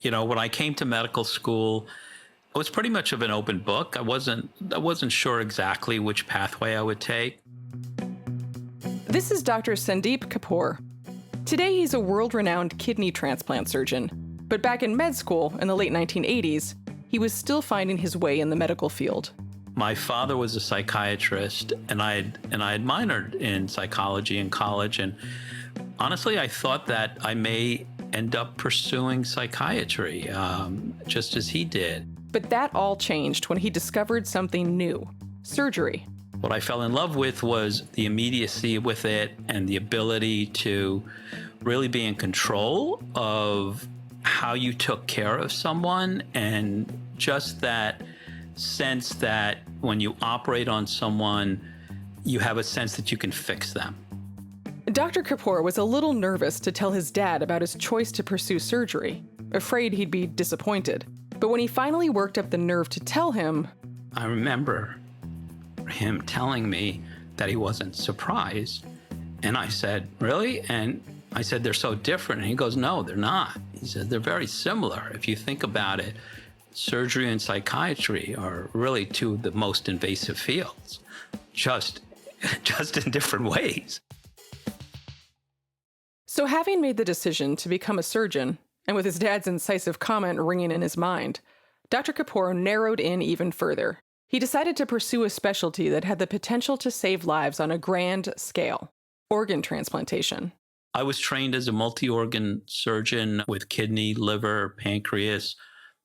When I came to medical school, I was pretty much of an open book. I wasn't sure exactly which pathway I would take. This is Dr. Sandip Kapur. Today, he's a world-renowned kidney transplant surgeon. But back in med school in the late 1980s, he was still finding his way in the medical field. My father was a psychiatrist, and I had minored in psychology in college. And honestly, I thought that I may end up pursuing psychiatry, just as he did. But that all changed when he discovered something new: surgery. What I fell in love with was the immediacy with it and the ability to really be in control of how you took care of someone, and just that sense that when you operate on someone, you have a sense that you can fix them. Dr. Kapur was a little nervous to tell his dad about his choice to pursue surgery, afraid he'd be disappointed. But when he finally worked up the nerve to tell him, I remember him telling me that he wasn't surprised. And I said, really? And I said, they're so different. And he goes, no, they're not. He said, they're very similar. If you think about it, surgery and psychiatry are really two of the most invasive fields, just in different ways. So having made the decision to become a surgeon, and with his dad's incisive comment ringing in his mind, Dr. Kapur narrowed in even further. He decided to pursue a specialty that had the potential to save lives on a grand scale: organ transplantation. I was trained as a multi-organ surgeon with kidney, liver, pancreas,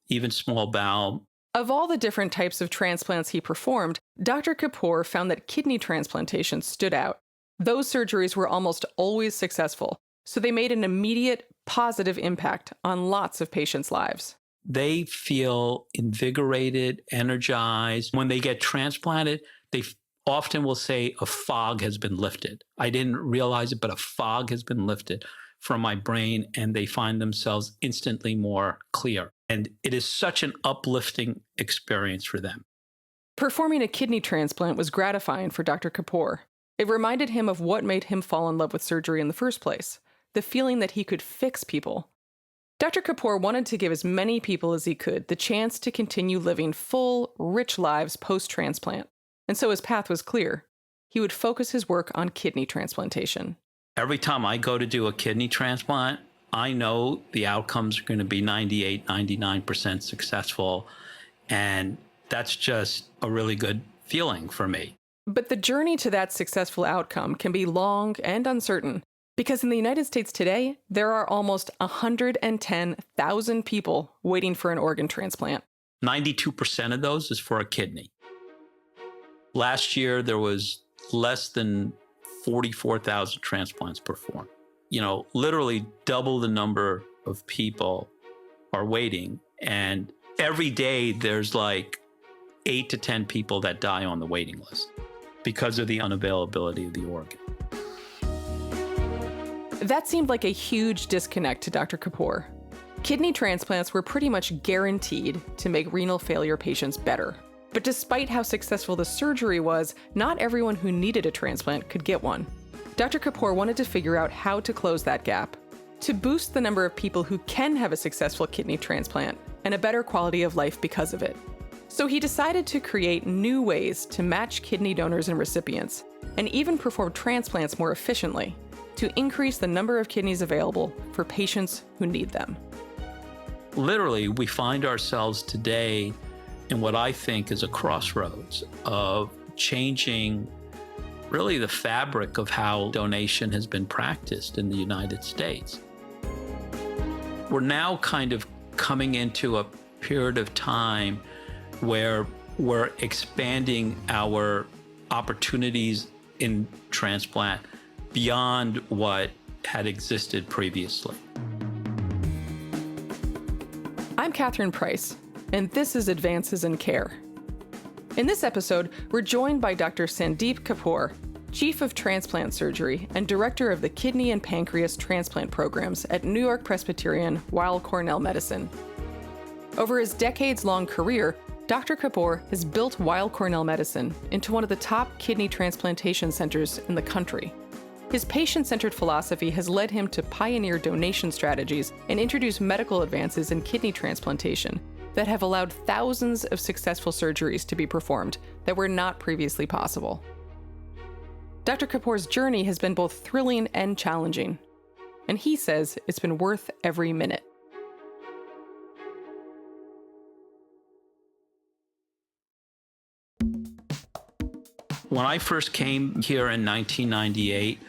even small bowel. Of all the different types of transplants he performed, Dr. Kapur found that kidney transplantation stood out. Those surgeries were almost always successful, so they made an immediate, positive impact on lots of patients' lives. They feel invigorated, energized. When they get transplanted, they often will say a fog has been lifted. I didn't realize it, but a fog has been lifted from my brain, and they find themselves instantly more clear. And it is such an uplifting experience for them. Performing a kidney transplant was gratifying for Dr. Kapur. It reminded him of what made him fall in love with surgery in the first place: the feeling that he could fix people. Dr. Kapur wanted to give as many people as he could the chance to continue living full, rich lives post-transplant. And so his path was clear. He would focus his work on kidney transplantation. Every time I go to do a kidney transplant, I know the outcomes are going to be 98, 99% successful. And that's just a really good feeling for me. But the journey to that successful outcome can be long and uncertain, because in the United States today, there are almost 110,000 people waiting for an organ transplant. 92% of those is for a kidney. Last year, there was less than 44,000 transplants performed. Literally double the number of people are waiting. And every day, there's like 8 to 10 people that die on the waiting list because of the unavailability of the organ. That seemed like a huge disconnect to Dr. Kapur. Kidney transplants were pretty much guaranteed to make renal failure patients better. But despite how successful the surgery was, not everyone who needed a transplant could get one. Dr. Kapur wanted to figure out how to close that gap, to boost the number of people who can have a successful kidney transplant and a better quality of life because of it. So he decided to create new ways to match kidney donors and recipients, and even perform transplants more efficiently, to increase the number of kidneys available for patients who need them. Literally, we find ourselves today in what I think is a crossroads of changing really the fabric of how donation has been practiced in the United States. We're now kind of coming into a period of time where we're expanding our opportunities in transplant beyond what had existed previously. I'm Catherine Price, and this is Advances in Care. In this episode, we're joined by Dr. Sandip Kapur, Chief of Transplant Surgery and Director of the Kidney and Pancreas Transplant Programs at New-York-Presbyterian, Weill Cornell Medicine. Over his decades-long career, Dr. Kapur has built Weill Cornell Medicine into one of the top kidney transplantation centers in the country. His patient-centered philosophy has led him to pioneer donation strategies and introduce medical advances in kidney transplantation that have allowed thousands of successful surgeries to be performed that were not previously possible. Dr. Kapur's journey has been both thrilling and challenging, and he says it's been worth every minute. When I first came here in 1998,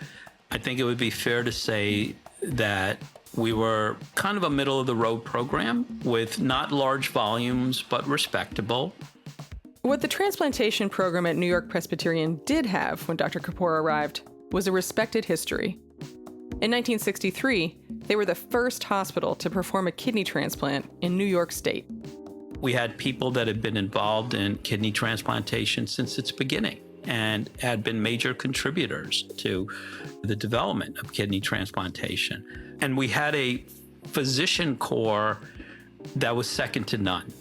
I think it would be fair to say that we were kind of a middle-of-the-road program with not large volumes, but respectable. What the transplantation program at New York-Presbyterian did have when Dr. Kapur arrived was a respected history. In 1963, they were the first hospital to perform a kidney transplant in New York State. We had people that had been involved in kidney transplantation since its beginning and had been major contributors to the development of kidney transplantation. And we had a physician corps that was second to none,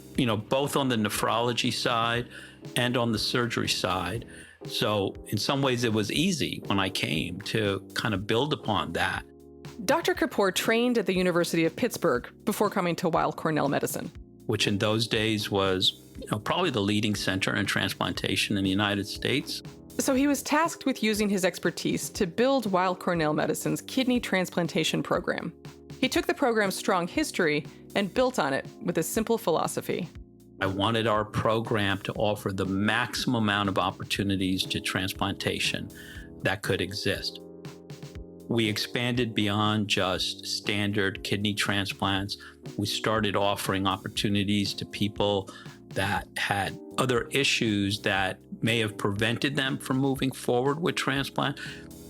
both on the nephrology side and on the surgery side. So in some ways it was easy when I came to kind of build upon that. Dr. Kapur trained at the University of Pittsburgh before coming to Weill Cornell Medicine, which in those days was probably the leading center in transplantation in the United States. So he was tasked with using his expertise to build Weill Cornell Medicine's kidney transplantation program. He took the program's strong history and built on it with a simple philosophy. I wanted our program to offer the maximum amount of opportunities to transplantation that could exist. We expanded beyond just standard kidney transplants. We started offering opportunities to people that had other issues that may have prevented them from moving forward with transplant,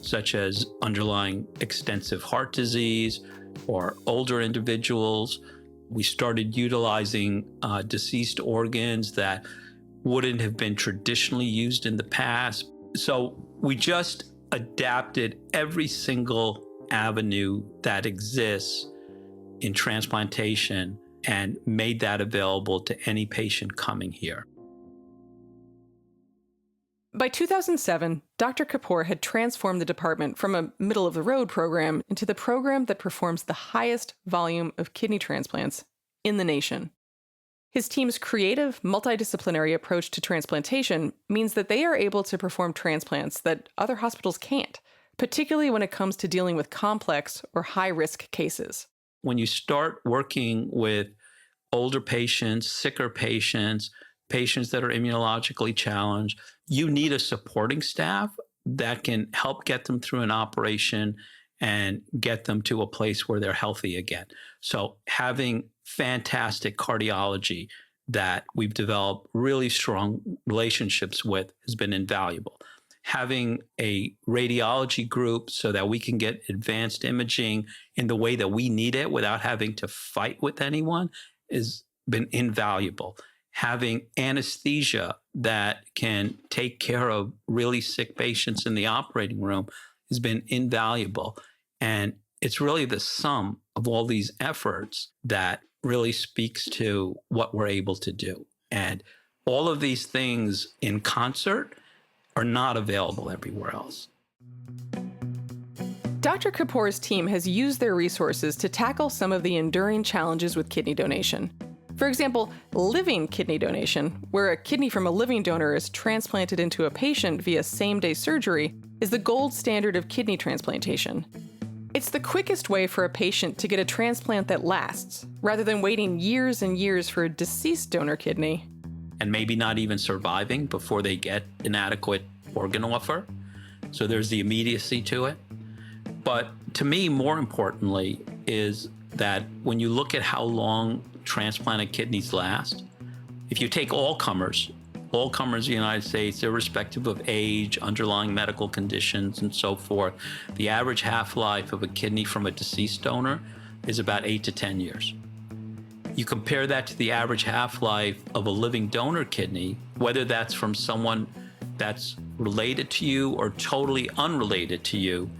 such as underlying extensive heart disease or older individuals. We started utilizing deceased organs that wouldn't have been traditionally used in the past. So we just adapted every single avenue that exists in transplantation and made that available to any patient coming here. By 2007, Dr. Kapur had transformed the department from a middle-of-the-road program into the program that performs the highest volume of kidney transplants in the nation. His team's creative, multidisciplinary approach to transplantation means that they are able to perform transplants that other hospitals can't, particularly when it comes to dealing with complex or high-risk cases. When you start working with older patients, sicker patients, patients that are immunologically challenged, you need a supporting staff that can help get them through an operation and get them to a place where they're healthy again. So having fantastic cardiology that we've developed really strong relationships with has been invaluable. Having a radiology group so that we can get advanced imaging in the way that we need it without having to fight with anyone has been invaluable. Having anesthesia that can take care of really sick patients in the operating room has been invaluable. And it's really the sum of all these efforts that really speaks to what we're able to do. And all of these things in concert are not available everywhere else. Dr. Kapur's team has used their resources to tackle some of the enduring challenges with kidney donation. For example, living kidney donation, where a kidney from a living donor is transplanted into a patient via same-day surgery, is the gold standard of kidney transplantation. It's the quickest way for a patient to get a transplant that lasts, rather than waiting years and years for a deceased donor kidney. And maybe not even surviving before they get an adequate organ offer. So there's the immediacy to it. But to me, more importantly, is that when you look at how long transplanted kidneys last, if you take all comers in the United States, irrespective of age, underlying medical conditions, and so forth, the average half-life of a kidney from a deceased donor is about 8 to 10 years. You compare that to the average half-life of a living donor kidney, whether that's from someone that's related to you or totally unrelated to you,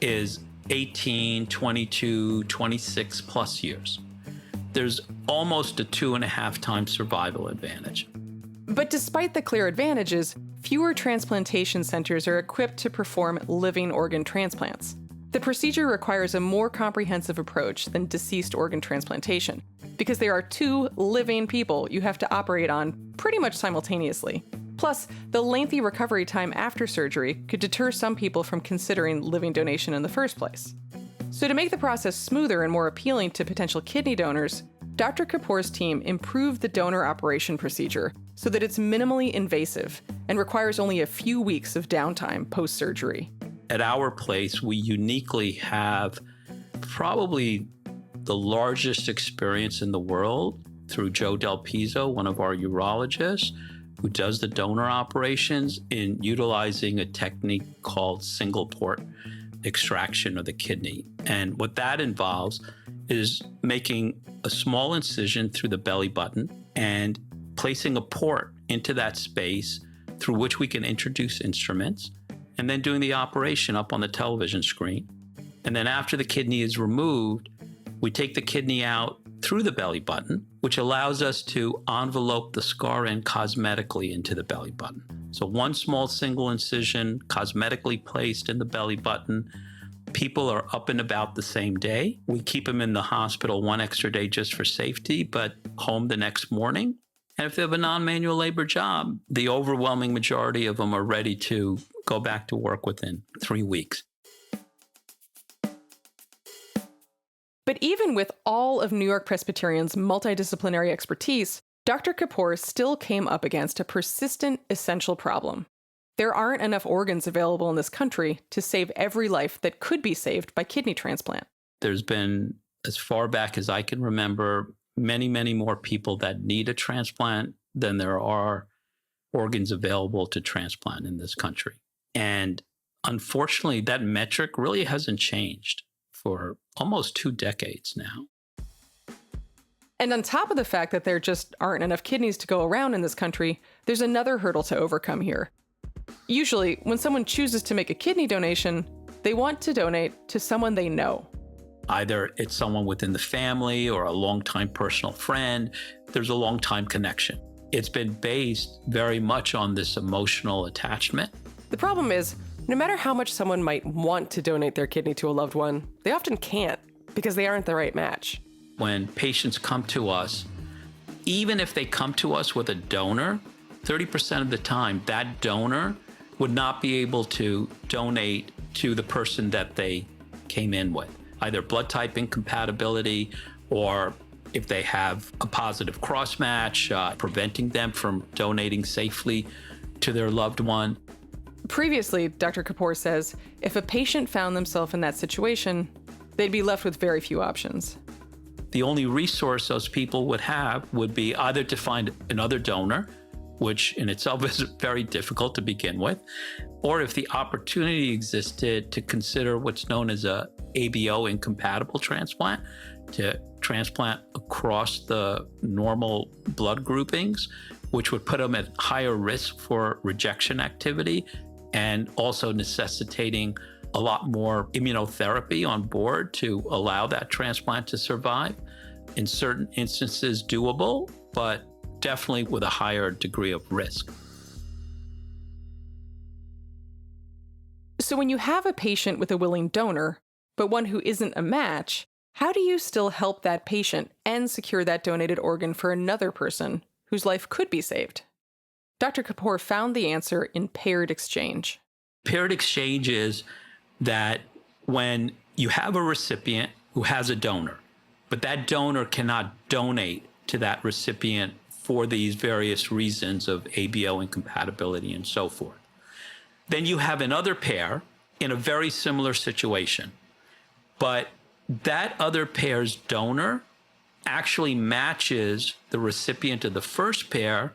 is 18, 22, 26 plus years. There's almost a 2.5 times survival advantage. But despite the clear advantages, fewer transplantation centers are equipped to perform living organ transplants. The procedure requires a more comprehensive approach than deceased organ transplantation, because there are two living people you have to operate on pretty much simultaneously. Plus, the lengthy recovery time after surgery could deter some people from considering living donation in the first place. So to make the process smoother and more appealing to potential kidney donors, Dr. Kapur's team improved the donor operation procedure so that it's minimally invasive and requires only a few weeks of downtime post-surgery. At our place, we uniquely have probably the largest experience in the world through Joe Del Pizzo, one of our urologists, who does the donor operations in utilizing a technique called single port extraction of the kidney. And what that involves is making a small incision through the belly button and placing a port into that space through which we can introduce instruments, and then doing the operation up on the television screen. And then after the kidney is removed, we take the kidney out through the belly button, which allows us to envelope the scar in cosmetically into the belly button. So one small single incision cosmetically placed in the belly button. People are up and about the same day. We keep them in the hospital one extra day just for safety, but home the next morning. And if they have a non-manual labor job, the overwhelming majority of them are ready to go back to work within 3 weeks. But even with all of New York-Presbyterian's multidisciplinary expertise, Dr. Kapur still came up against a persistent essential problem. There aren't enough organs available in this country to save every life that could be saved by kidney transplant. There's been, as far back as I can remember, many, many more people that need a transplant than there are organs available to transplant in this country. And unfortunately, that metric really hasn't changed for almost 2 decades now. And on top of the fact that there just aren't enough kidneys to go around in this country, there's another hurdle to overcome here. Usually, when someone chooses to make a kidney donation, they want to donate to someone they know. Either it's someone within the family or a longtime personal friend. There's a long-time connection. It's been based very much on this emotional attachment. The problem is, no matter how much someone might want to donate their kidney to a loved one, they often can't because they aren't the right match. When patients come to us, even if they come to us with a donor, 30% of the time, that donor would not be able to donate to the person that they came in with, either blood type incompatibility or if they have a positive cross-match, preventing them from donating safely to their loved one. Previously, Dr. Kapur says, if a patient found themselves in that situation, they'd be left with very few options. The only resource those people would have would be either to find another donor, which in itself is very difficult to begin with, or if the opportunity existed to consider what's known as a ABO incompatible transplant, to transplant across the normal blood groupings, which would put them at higher risk for rejection activity and also necessitating a lot more immunotherapy on board to allow that transplant to survive. In certain instances, doable, but definitely with a higher degree of risk. So when you have a patient with a willing donor, but one who isn't a match, how do you still help that patient and secure that donated organ for another person whose life could be saved? Dr. Kapur found the answer in paired exchange. Paired exchange is that when you have a recipient who has a donor, but that donor cannot donate to that recipient for these various reasons of ABO incompatibility and so forth, then you have another pair in a very similar situation. But that other pair's donor actually matches the recipient of the first pair,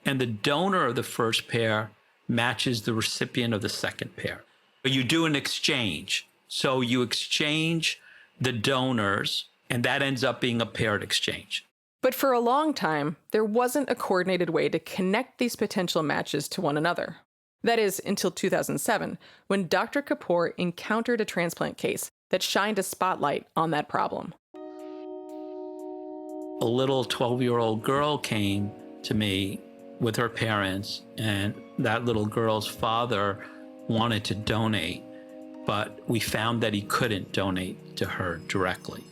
and the donor of the first pair matches the recipient of the second pair. You do an exchange. So you exchange the donors, and that ends up being a paired exchange. But for a long time, there wasn't a coordinated way to connect these potential matches to one another. That is, until 2007, when Dr. Kapur encountered a transplant case that shined a spotlight on that problem. A little 12-year-old girl came to me with her parents, and that little girl's father wanted to donate, but we found that he couldn't donate to her directly.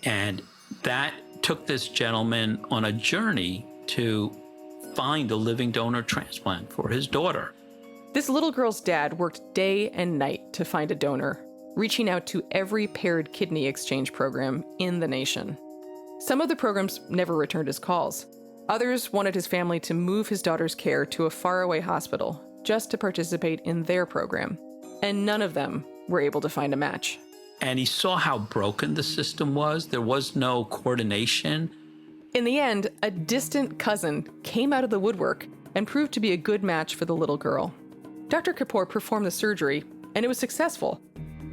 And that took this gentleman on a journey to find a living donor transplant for his daughter. This little girl's dad worked day and night to find a donor, reaching out to every paired kidney exchange program in the nation. Some of the programs never returned his calls. Others wanted his family to move his daughter's care to a faraway hospital just to participate in their program. And none of them were able to find a match. And he saw how broken the system was. There was no coordination. In the end, a distant cousin came out of the woodwork and proved to be a good match for the little girl. Dr. Kapur performed the surgery, and it was successful.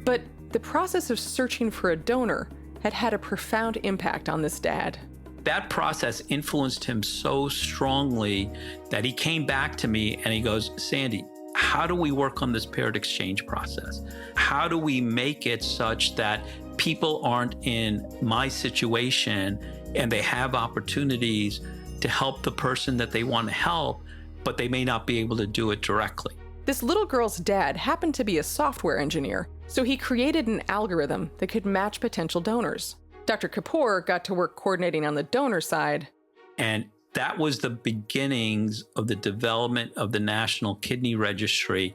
But the process of searching for a donor had had a profound impact on this dad. That process influenced him so strongly that he came back to me and he goes, Sandy, how do we work on this paired exchange process? How do we make it such that people aren't in my situation and they have opportunities to help the person that they want to help, but they may not be able to do it directly? This little girl's dad happened to be a software engineer, so he created an algorithm that could match potential donors. Dr. Kapur got to work coordinating on the donor side. And that was the beginnings of the development of the National Kidney Registry.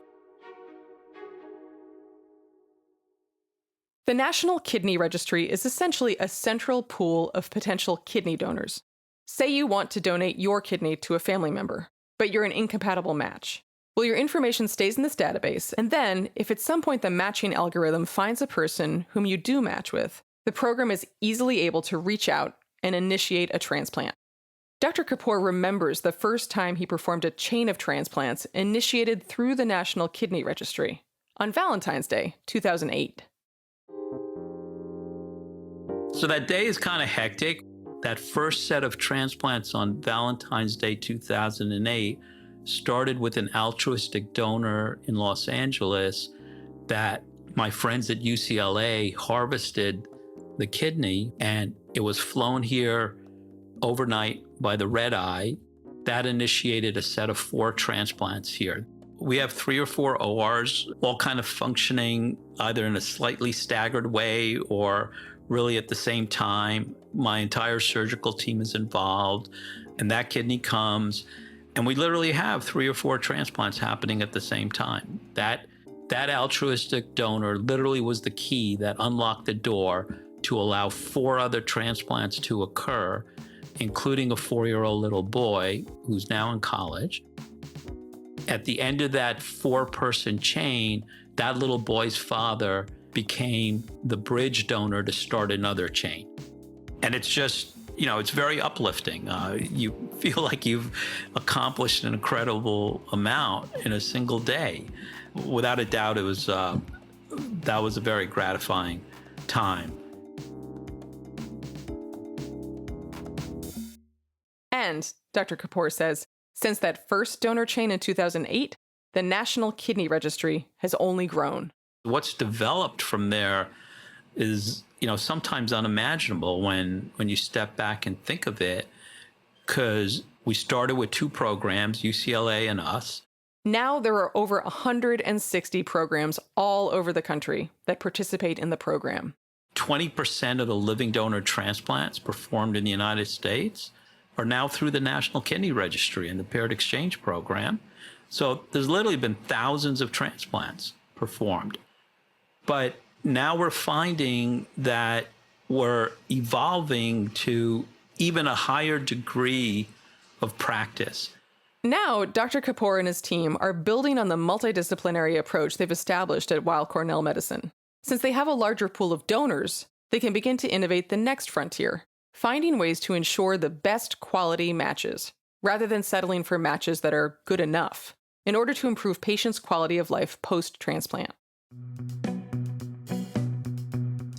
The National Kidney Registry is essentially a central pool of potential kidney donors. Say you want to donate your kidney to a family member, but you're an incompatible match. Well, your information stays in this database, and then, if at some point the matching algorithm finds a person whom you do match with, the program is easily able to reach out and initiate a transplant. Dr. Kapur remembers the first time he performed a chain of transplants initiated through the National Kidney Registry on Valentine's Day, 2008. So that day is kind of hectic. That first set of transplants on Valentine's Day 2008 started with an altruistic donor in Los Angeles that my friends at UCLA harvested the kidney, and it was flown here overnight by the Red Eye. That initiated a set of 4 transplants here. We have 3 or 4 ORs, all kind of functioning either in a slightly staggered way or really at the same time. My entire surgical team is involved, and that kidney comes, and we literally have 3 or 4 transplants happening at the same time. That altruistic donor literally was the key that unlocked the door to allow 4 other transplants to occur, including a 4-year-old little boy who's now in college. At the end of that 4-person chain, that little boy's father became the bridge donor to start another chain. And it's just, it's very uplifting. You feel like you've accomplished an incredible amount in a single day. Without a doubt, that was a very gratifying time. And, Dr. Kapur says, since that first donor chain in 2008, the National Kidney Registry has only grown. What's developed from there is, sometimes unimaginable when you step back and think of it, because we started with 2 programs, UCLA and us. Now there are over 160 programs all over the country that participate in the program. 20% of the living donor transplants performed in the United States are now through the National Kidney Registry and the Paired Exchange Program. So there's literally been thousands of transplants performed. But now we're finding that we're evolving to even a higher degree of practice. Now, Dr. Kapur and his team are building on the multidisciplinary approach they've established at Weill Cornell Medicine. Since they have a larger pool of donors, they can begin to innovate the next frontier, finding ways to ensure the best quality matches, rather than settling for matches that are good enough, in order to improve patients' quality of life post-transplant.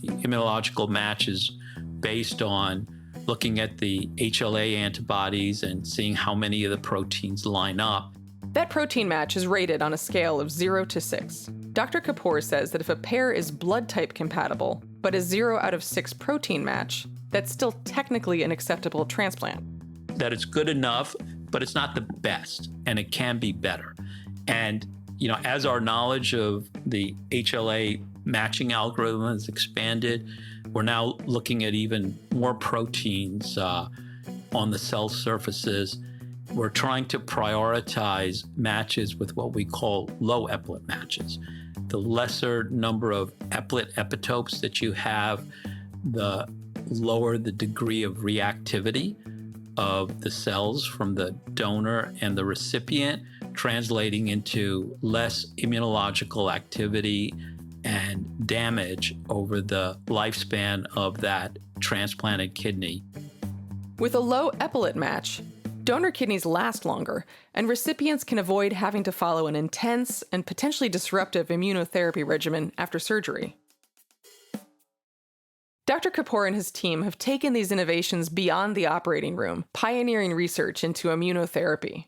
The immunological match is based on looking at the HLA antibodies and seeing how many of the proteins line up. That protein match is rated on a scale of 0 to 6. Dr. Kapur says that if a pair is blood type compatible, but a 0 out of 6 protein match, that's still technically an acceptable transplant. That it's good enough, but it's not the best, and it can be better. And, as our knowledge of the HLA matching algorithm has expanded, we're now looking at even more proteins on the cell surfaces. We're trying to prioritize matches with what we call low eplet matches. The lesser number of eplet epitopes that you have, the lower the degree of reactivity of the cells from the donor and the recipient, translating into less immunological activity and damage over the lifespan of that transplanted kidney. With a low eplet match, donor kidneys last longer, and recipients can avoid having to follow an intense and potentially disruptive immunotherapy regimen after surgery. Dr. Kapur and his team have taken these innovations beyond the operating room, pioneering research into immunotherapy.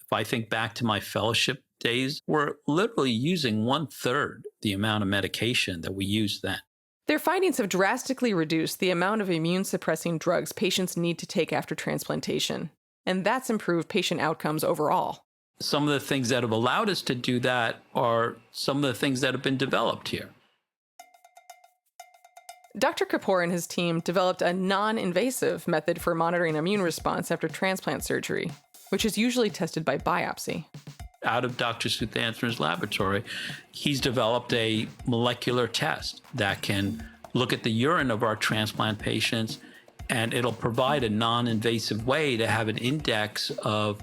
If I think back to my fellowship days, we're literally using 1/3 the amount of medication that we used then. Their findings have drastically reduced the amount of immune-suppressing drugs patients need to take after transplantation, and that's improved patient outcomes overall. Some of the things that have allowed us to do that are some of the things that have been developed here. Dr. Kapur and his team developed a non-invasive method for monitoring immune response after transplant surgery, which is usually tested by biopsy. Out of Dr. Suthanthran's laboratory, he's developed a molecular test that can look at the urine of our transplant patients, and it'll provide a non-invasive way to have an index of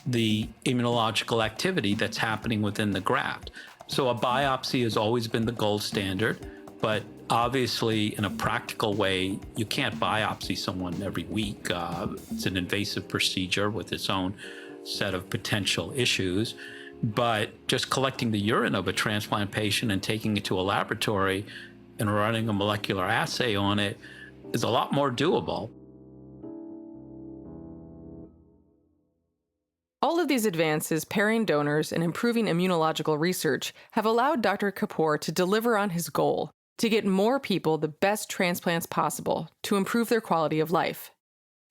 the immunological activity that's happening within the graft. So a biopsy has always been the gold standard, but obviously, in a practical way, you can't biopsy someone every week. It's an invasive procedure with its own set of potential issues. But just collecting the urine of a transplant patient and taking it to a laboratory and running a molecular assay on it is a lot more doable. All of these advances pairing donors and improving immunological research have allowed Dr. Kapur to deliver on his goal to get more people the best transplants possible to improve their quality of life.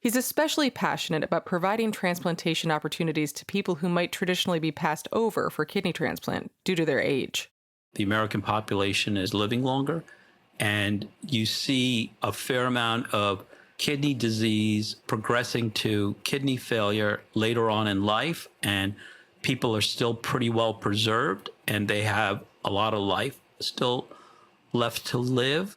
He's especially passionate about providing transplantation opportunities to people who might traditionally be passed over for kidney transplant due to their age. The American population is living longer, and you see a fair amount of kidney disease progressing to kidney failure later on in life, and people are still pretty well preserved, and they have a lot of life still left to live.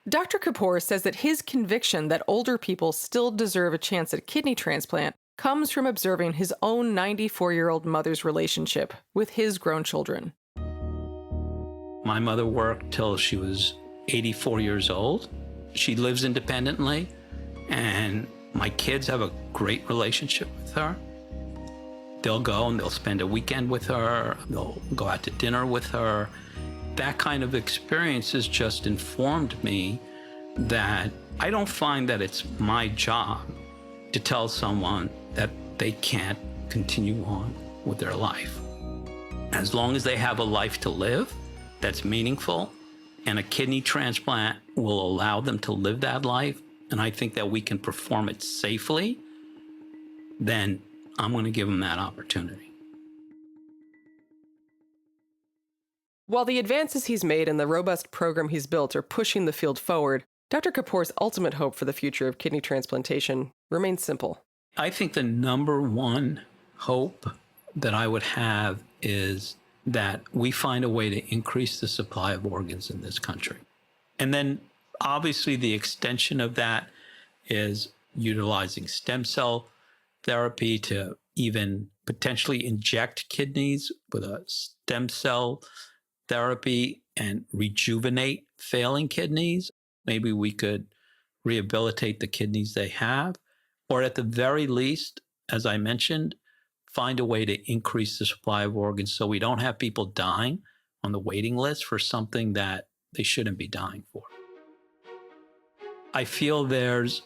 Dr. Kapur says that his conviction that older people still deserve a chance at kidney transplant comes from observing his own 94-year-old mother's relationship with his grown children. My mother worked till she was 84 years old. She lives independently, and my kids have a great relationship with her. They'll go and they'll spend a weekend with her. They'll go out to dinner with her. That kind of experience has just informed me that I don't find that it's my job to tell someone that they can't continue on with their life. As long as they have a life to live that's meaningful, and a kidney transplant will allow them to live that life, and I think that we can perform it safely, then I'm going to give them that opportunity. While the advances he's made and the robust program he's built are pushing the field forward, Dr. Kapur's ultimate hope for the future of kidney transplantation remains simple. I think the number one hope that I would have is that we find a way to increase the supply of organs in this country. And then obviously the extension of that is utilizing stem cell therapy to even potentially inject kidneys with a stem cell therapy and rejuvenate failing kidneys. Maybe we could rehabilitate the kidneys they have, or at the very least, as I mentioned, find a way to increase the supply of organs so we don't have people dying on the waiting list for something that they shouldn't be dying for. I feel there's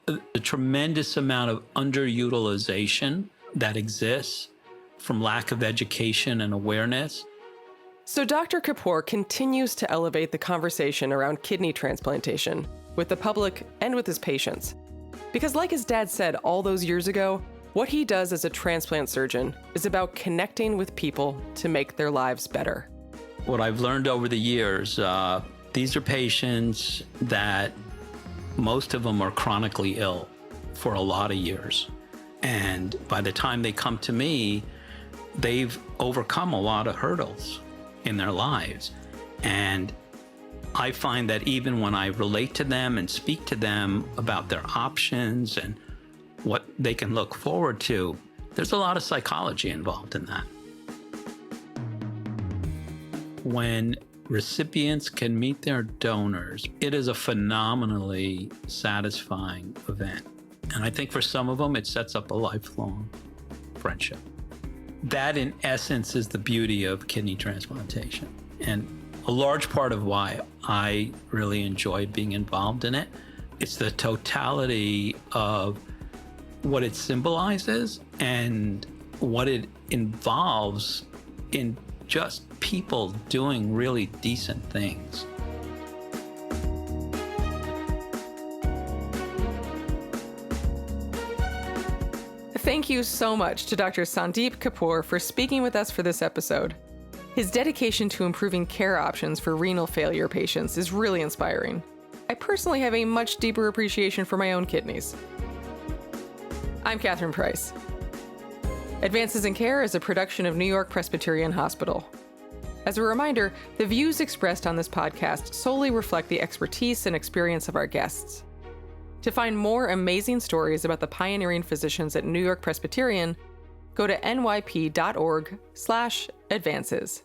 a tremendous amount of underutilization that exists from lack of education and awareness. So Dr. Kapur continues to elevate the conversation around kidney transplantation with the public and with his patients. Because like his dad said all those years ago, What he does as a transplant surgeon is about connecting with people to make their lives better. What I've learned over the years, these are patients that most of them are chronically ill for a lot of years. And by the time they come to me, they've overcome a lot of hurdles in their lives. And I find that even when I relate to them and speak to them about their options and what they can look forward to, there's a lot of psychology involved in that. When recipients can meet their donors, it is a phenomenally satisfying event. And I think for some of them, it sets up a lifelong friendship. That, in essence, is the beauty of kidney transplantation. And a large part of why I really enjoyed being involved in it, it's the totality of what it symbolizes and what it involves in just people doing really decent things. Thank you so much to Dr. Sandip Kapur for speaking with us for this episode. His dedication to improving care options for renal failure patients is really inspiring. I personally have a much deeper appreciation for my own kidneys. I'm Catherine Price. Advances in Care is a production of New York-Presbyterian Hospital. As a reminder, the views expressed on this podcast solely reflect the expertise and experience of our guests. To find more amazing stories about the pioneering physicians at New York-Presbyterian, go to nyp.org/advances.